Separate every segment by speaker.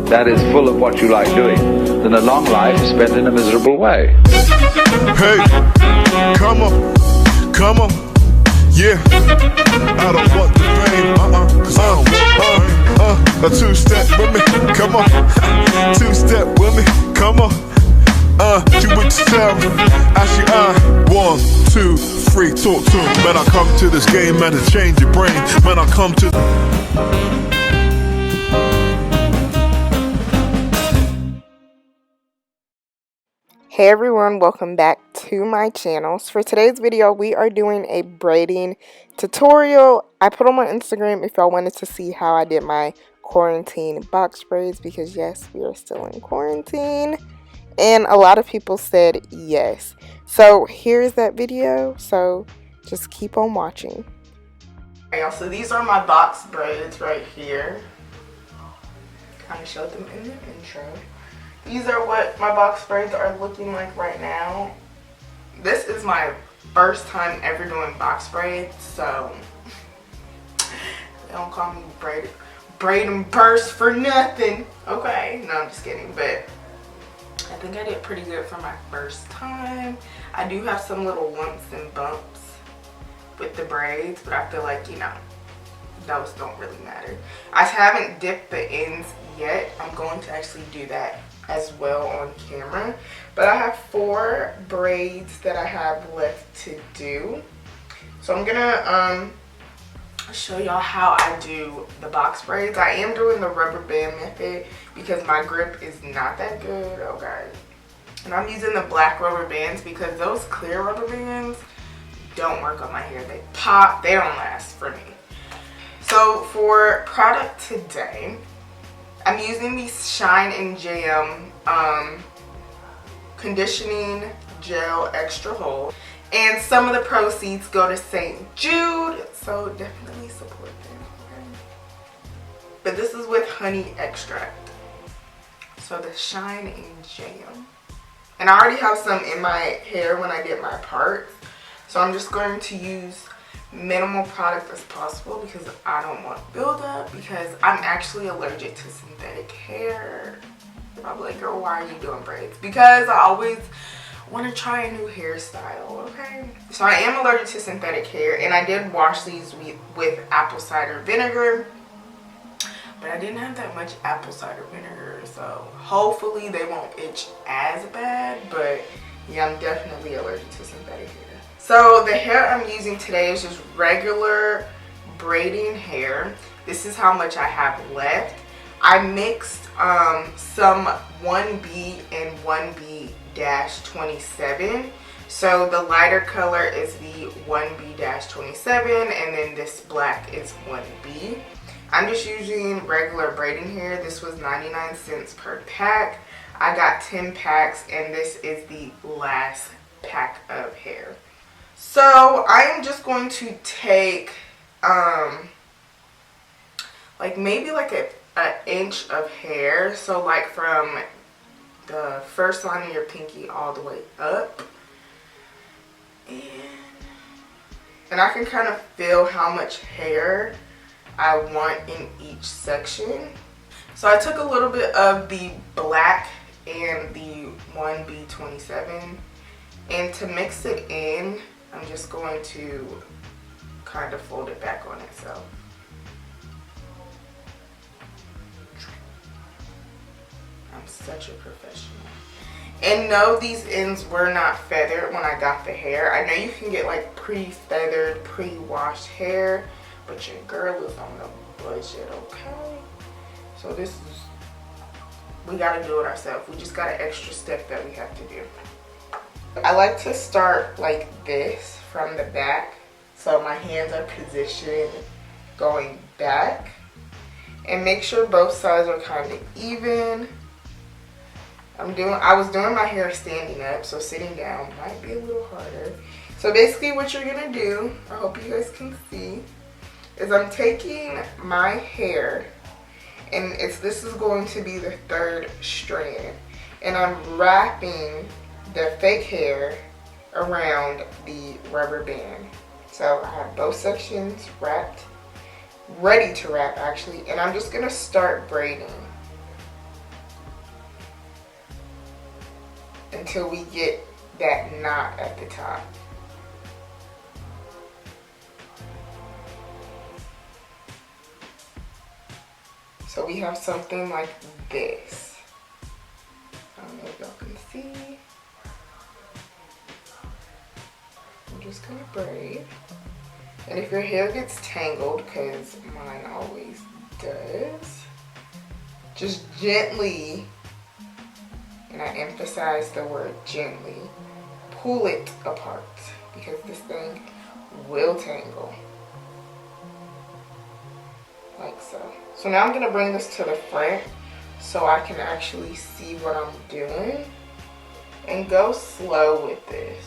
Speaker 1: that is full of what you like doing than a long life spent in a miserable way.
Speaker 2: Hey, come on, yeah. I don't want the fame, cause I don't want a two-step with me, come on. Two-step with me, come on. You would tell me, actually 1, 2, 3, talk to me. Man, I come to this game, man, to change your brain. Man, I come to...
Speaker 3: Hey everyone, welcome back to my channel. So for today's video, we are doing a braiding tutorial. I put on my Instagram if y'all wanted to see how I did my quarantine box braids, because yes, we are still in quarantine. And a lot of people said yes. So here's that video. So just keep on watching. Alright, y'all, so these are my box braids right here. Kind of showed them in the intro. These are what my box braids are looking like right now. This is my first time ever doing box braids, so they don't call me Braid.By.Burst for nothing. Okay, no, I'm just kidding, but I think I did pretty good for my first time. I do have some little lumps and bumps with the braids, but I feel like, you know, those don't really matter. I haven't dipped the ends yet. I'm going to actually do that as well on camera, but I have 4 braids that I have left to do. So I'm gonna show y'all how I do the box braids. I am doing the rubber band method because my grip is not that good, okay? And I'm using the black rubber bands because those clear rubber bands don't work on my hair. They pop, they don't last for me. So for product today, I'm using the Shine and Jam conditioning gel extra hold, and some of the proceeds go to St. Jude, so definitely support them, okay? But this is with honey extract, so the Shine and Jam. And I already have some in my hair when I did my parts, so I'm just going to use minimal product as possible because I don't want buildup, because I'm actually allergic to synthetic hair. You're probably like, girl, why are you doing braids? Because I always want to try a new hairstyle, okay? So I am allergic to synthetic hair, and I did wash these with apple cider vinegar, but I didn't have that much apple cider vinegar, so hopefully they won't itch as bad. But yeah, I'm definitely allergic to synthetic hair. So the hair I'm using today is just regular braiding hair. This is how much I have left. I mixed some 1B and 1B-27. So the lighter color is the 1B-27, and then this black is 1B. I'm just using regular braiding hair. This was 99 cents per pack. I got 10 packs, and this is the last pack of hair. So I am just going to take like maybe like an inch of hair, so like from the first line of your pinky all the way up, and I can kind of feel how much hair I want in each section. So I took a little bit of the black and the 1B-27, and to mix it in, I'm just going to kind of fold it back on itself. I'm such a professional. And no, these ends were not feathered when I got the hair. I know you can get like pre-feathered, pre-washed hair, but your girl is on the budget, okay? So this is, we gotta do it ourselves. We just got an extra step that we have to do. I like to start like this from the back, so my hands are positioned going back, and make sure both sides are kind of even. I was doing my hair standing up, so sitting down might be a little harder. So basically what you're gonna do, I hope you guys can see, is I'm taking my hair, and this is going to be the 3rd strand, and I'm wrapping the fake hair around the rubber band. So I have both sections wrapped, ready to wrap actually, and I'm just gonna start braiding. until we get that knot at the top. So we have something like this. I don't know if y'all can see. I'm just gonna braid. And if your hair gets tangled, because mine always does, just gently, and I emphasize the word gently, pull it apart, because this thing will tangle. Like so. So now I'm gonna bring this to the front so I can actually see what I'm doing, and go slow with this.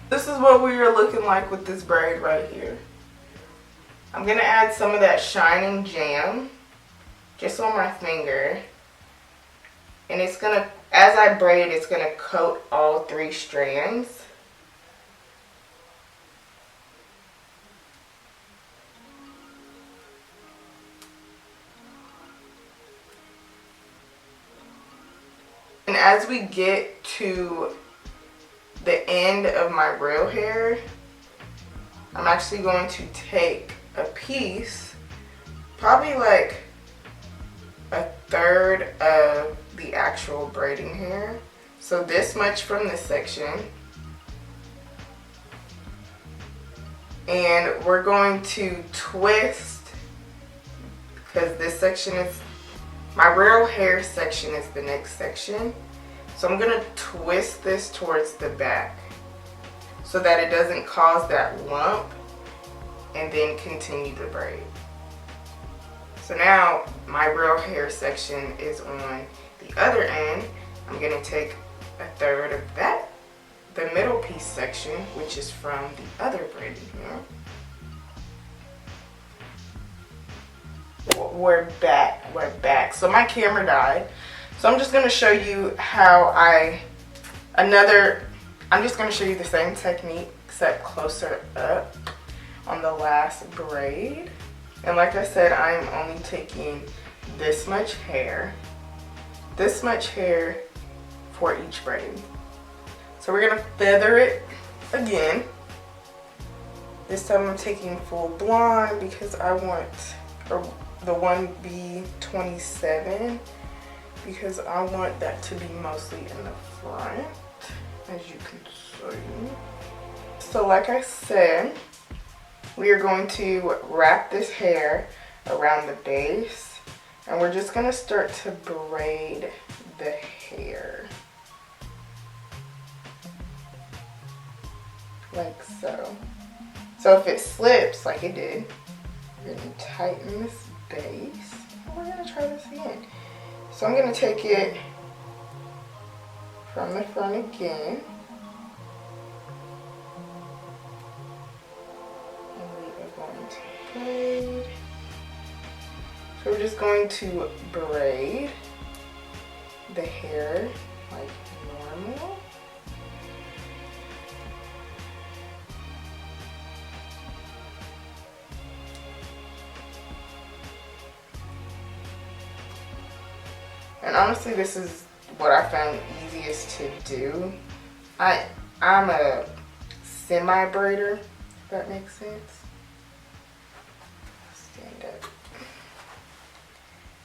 Speaker 3: This is what we are looking like with this braid right here. I'm gonna add some of that shining jam just on my finger, and it's gonna, as I braid, it's gonna coat all 3 strands. And as we get to the end of my real hair, I'm actually going to take a piece, probably like 1/3 of the actual braiding hair. So this much from this section. And we're going to twist, because this section is, my real hair section is the next section. So I'm gonna twist this towards the back so that it doesn't cause that lump, and then continue to braid. So now my real hair section is on the other end. I'm gonna take 1/3 of that, the middle piece section, which is from the other braiding hair. We're back. So my camera died. So I'm just gonna show you how I'm just gonna show you the same technique except closer up on the last braid. And like I said, I'm only taking this much hair for each braid. So we're gonna feather it again. This time I'm taking full blonde because I want the 1B27, because I want that to be mostly in the front, as you can see. So like I said, we are going to wrap this hair around the base, and we're just gonna start to braid the hair. Like so. So if it slips like it did, we're gonna tighten this base. We're gonna try this again. So I'm gonna take it from the front again. And we are going to braid. So we're just going to braid the hair like normal. And honestly, this is what I found easiest to do. I'm a semi-braider, if that makes sense. Stand up.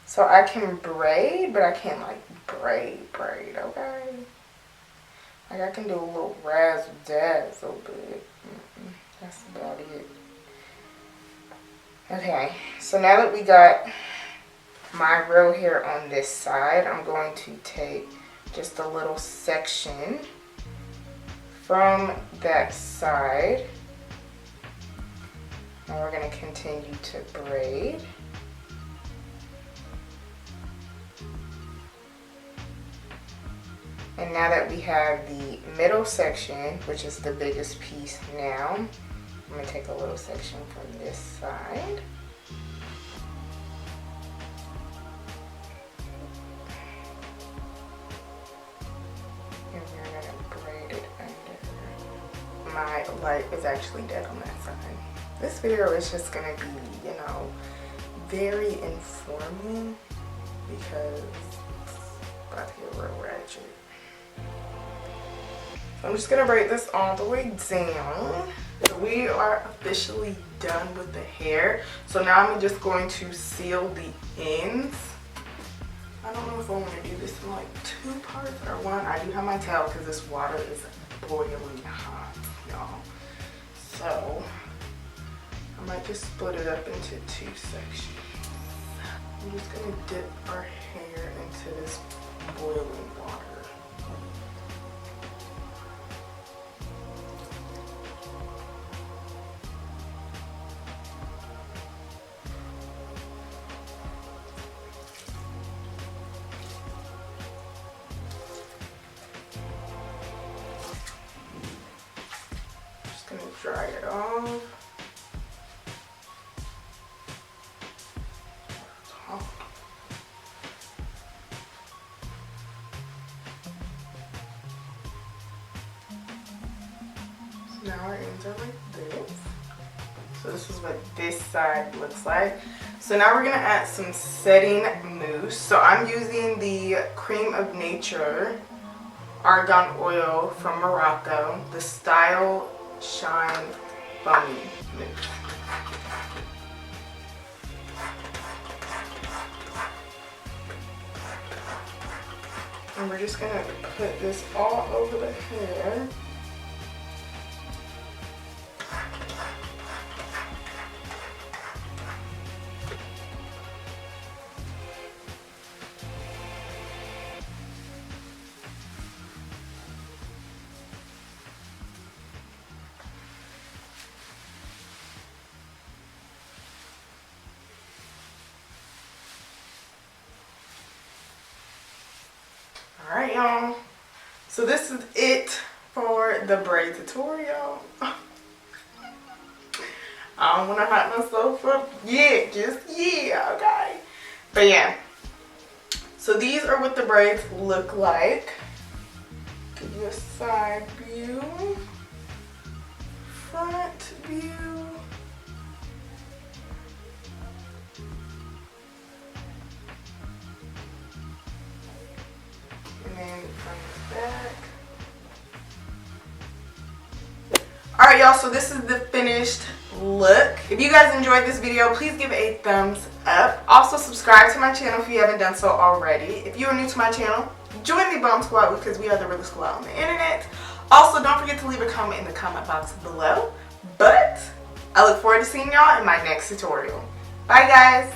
Speaker 3: So I can braid, but I can't like braid, okay? Like I can do a little razzle-dazzle, but that's about it. Okay, so now that we got my real hair on this side, I'm going to take just a little section from that side, and we're going to continue to braid. And now that we have the middle section, which is the biggest piece now, I'm going to take a little section from this side. my light is actually dead on that side. This video is just gonna be, you know, very informing because it's about to get real ratchet. So I'm just gonna braid this all the way down. So we are officially done with the hair. So now I'm just going to seal the ends. I don't know if I want to do this in like 2 parts or 1. I do have my towel because this water is boiling hot, y'all. So I might just split it up into 2 sections. I'm just gonna dip our hair into this boiling water. Just gonna dry it off. Now our ends are like this. So this is what this side looks like. So now we're gonna add some setting mousse. So I'm using the Cream of Nature Argan Oil from Morocco, the Style Shine Foamy Mousse. And we're just gonna put this all over the hair. Alright, y'all. So this is it for the braid tutorial. I don't want to hype myself up yet, just yeah, okay. But yeah. So these are what the braids look like. Give you a side view, front view. And then from the back. Alright, y'all, so this is the finished look. If you guys enjoyed this video, please give it a thumbs up. Also, subscribe to my channel if you haven't done so already. If you are new to my channel, join the B.O.M B Squad because we are the realest squad on the internet. Also, don't forget to leave a comment in the comment box below. But I look forward to seeing y'all in my next tutorial. Bye, guys.